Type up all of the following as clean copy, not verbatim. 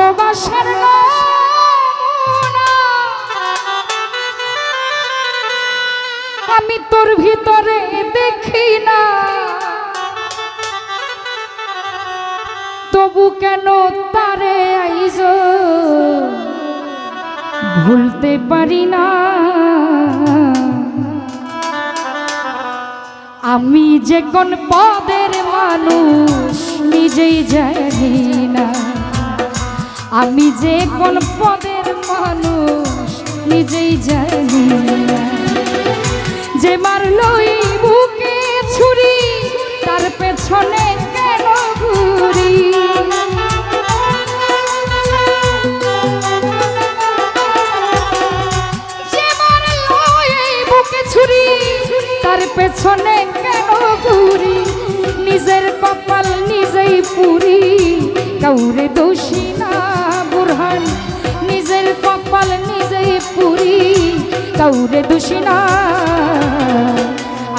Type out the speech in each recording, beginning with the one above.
ভালোবাসার নমুনা আমি তোর ভিতরে দেখি না, তবু কেন তারে আইজ ভুলতে পারি না। আমি যে কোন পদের মানুষ নিজেই জানি না, আমি যে কোন পদের মানুষ নিজেই জানি না। যে মারলই বুকে ছুরি তার পেছনে কেন ঘুরি, যে মারলই বুকে ছুরি তার পেছনে কেন ঘুরি। নিজের কপাল নিজেই পুরি কাউরে দোষী না বুরহান, নিজের কপাল নিজেই পুরি কাউরে দোষী না।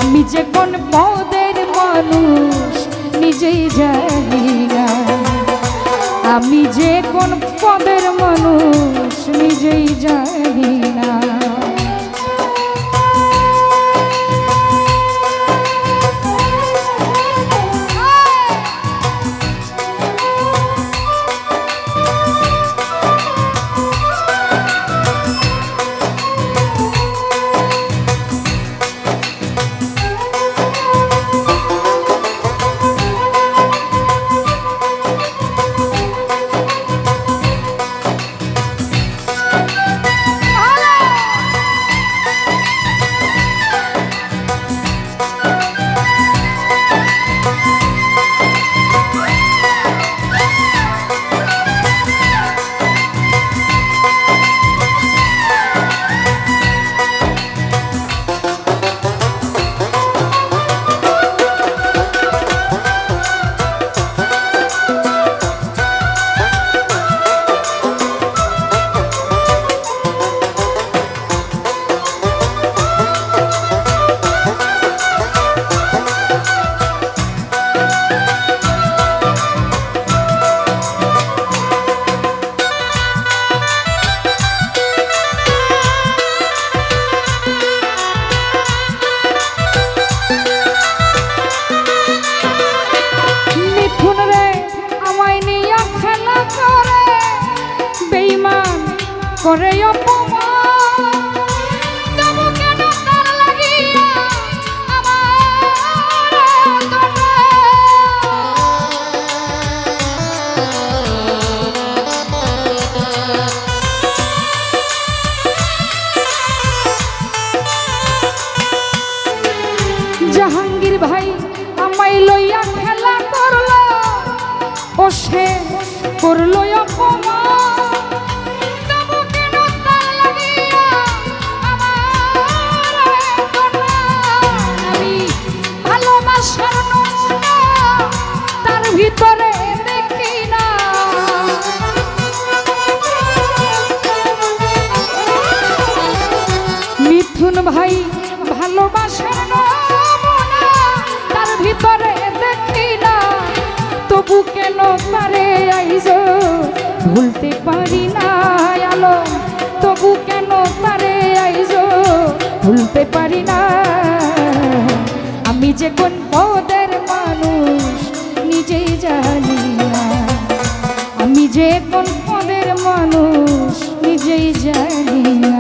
আমি যে কোন পদের মানুষ নিজেই জানি না, আমি যে কোন পদের মানুষ নিজেই জানি না। করে অপমান তবু কেন তার লাগিয়া আমার জাহাঙ্গীর ভাই আমায় লইয়া খেলা করলো, ও সে করলো অপমান। তার ভিতরে দেখি না, মিথুন ভাই ভালোবাসার নমুনা তার ভিতরে দেখি না, তবু কেন তারে আইজ ভুলতে পারি না। আলো তবু কেন তারে আইজ ভুলতে পারি না। আমি যে কোন পদের মানুষ নিজেই জানি না, আমি যে কোন পদের মানুষ নিজেই জানি না।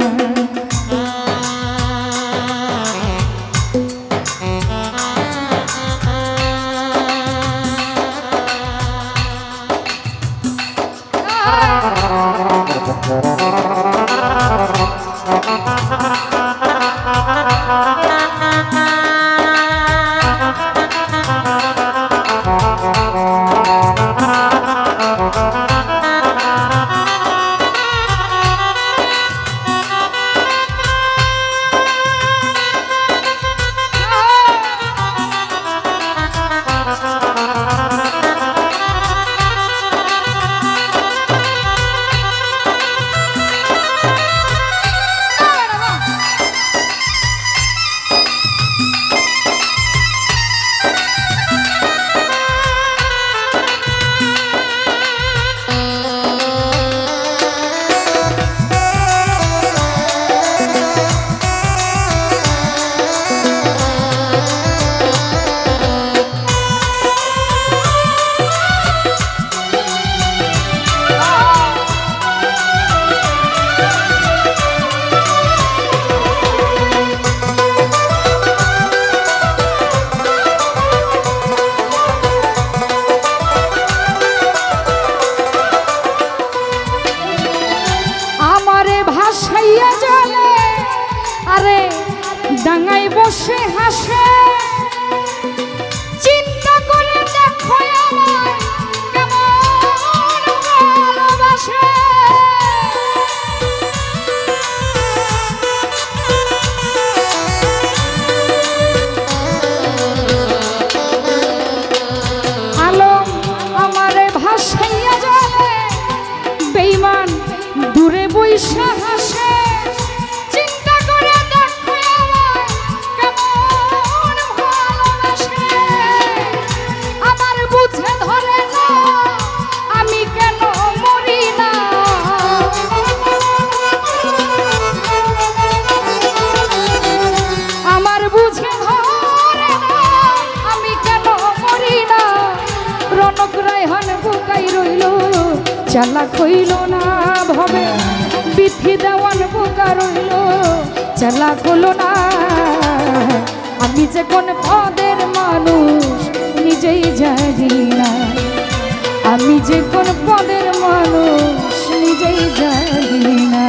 বসে হাসে চিন্তা করে দেখো আমায় কেমন ভালোবাসে। আলো আমারে ভাসাইয়া যাবে বেঈমান দূরে বইসা হাসে চিন্তা করে দেখো আমায় কেমন ভালোবাসে। আমার বুঝে ধরে না আমি কেন মরি না, আমার বুঝে ধরে না আমি কেন মরি না। রনক রায়হান বুকাই রইল চালাক হইল না ভবে, বিথি দেওয়ান বোকা রইল চালাক হলো না। আমি যে কোন পদের মানুষ নিজেই জানি না, আমি যে কোন পদের মানুষ নিজেই জানি না।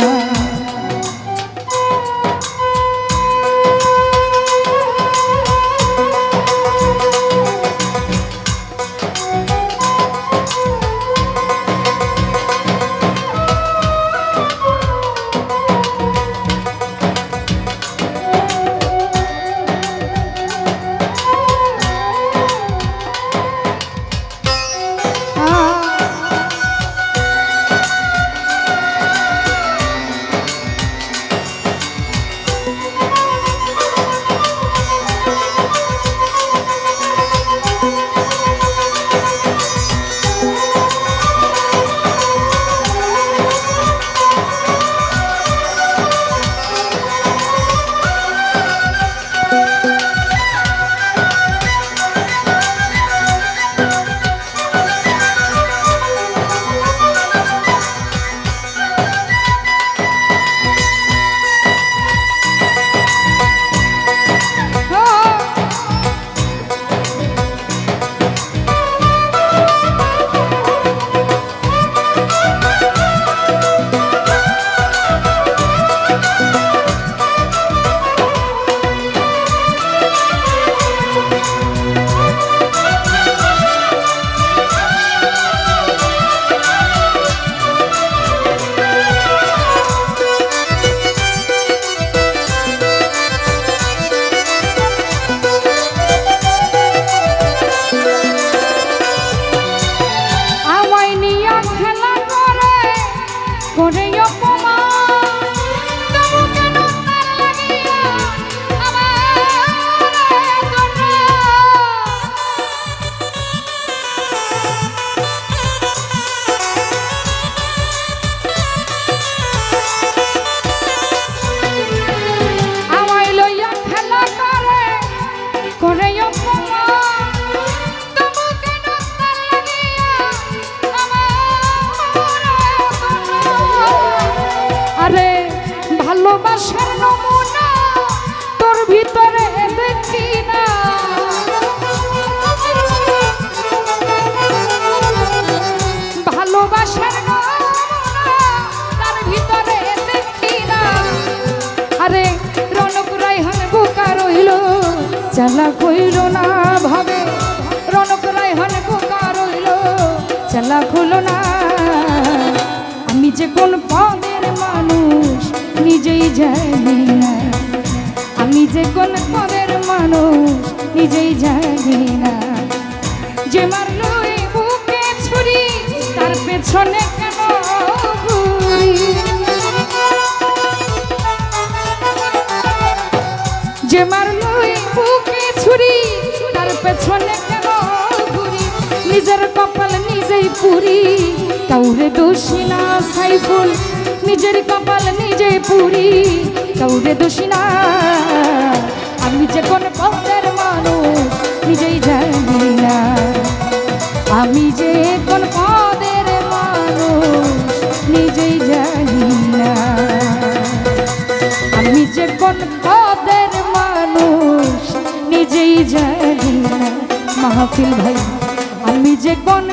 ভালোবাসার নমুনা তোর ভিতরে দেখি না, ভালোবাসার নমুনা তার ভিতরে দেখি না। আরে রনক রায়হান বোকা রইল চালাক হইল না ভাবে, রনক রায়হান বোকা রইল চালাক হলো না। আমি যে কোন পদের মানুষ নিজেই জানি না, আমি যে কোন পদের মানুষ নিজেই জানি না। যে মারলো এই বুকে ছুরি তার পেছনে কেন ঘুরি, যে মারলো এই বুকে ছুরি তার পেছনে কেন ঘুরি। নিজের কপাল নিজেই পুরি কাউরে দোষী না সাইফুল, নিজের কপাল নিজে পুরি কাউরে দোষী না। আমি যে কোন পদের মানুষ নিজেই জানি না, আমি যে কোন পদের মানুষ নিজেই জানি না, আমি যে কোন পদের মানুষ নিজেই জানি না। মাহফিল ভাই আমি যে কোন